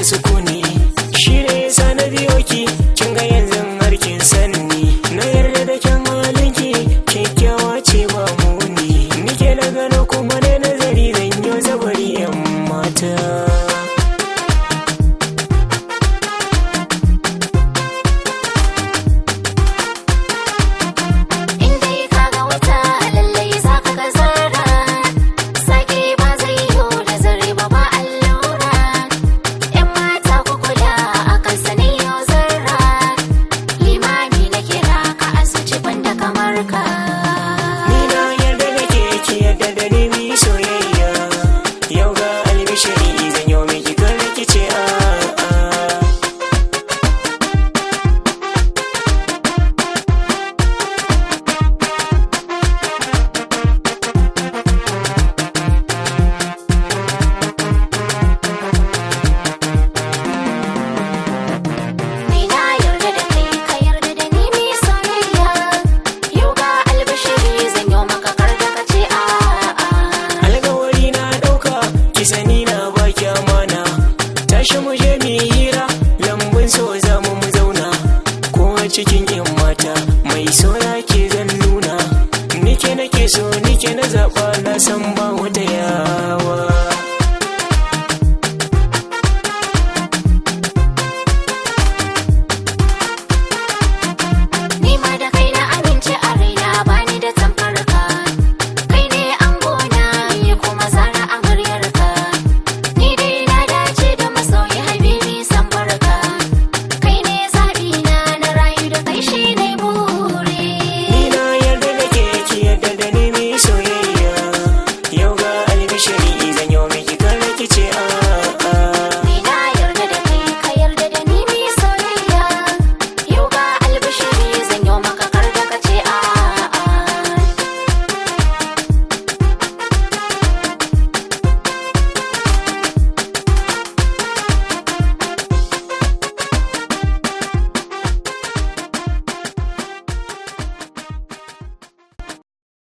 sukuni. Shi ne yasa na biyo ki, kin ga yanzu har kin sanni. Na yarda da kyan halinki, kyakkyawa ce ba muni. Nike na gano kuma na nazari zan yi zabari 'yan mata. Sani na baki amana, tashi mu je mu hira, lambun so za mu zauna. Kowa cikin 'yan mata mai sona ke zan nuna. Nike nake so nike na zaɓa, na san ba wata ya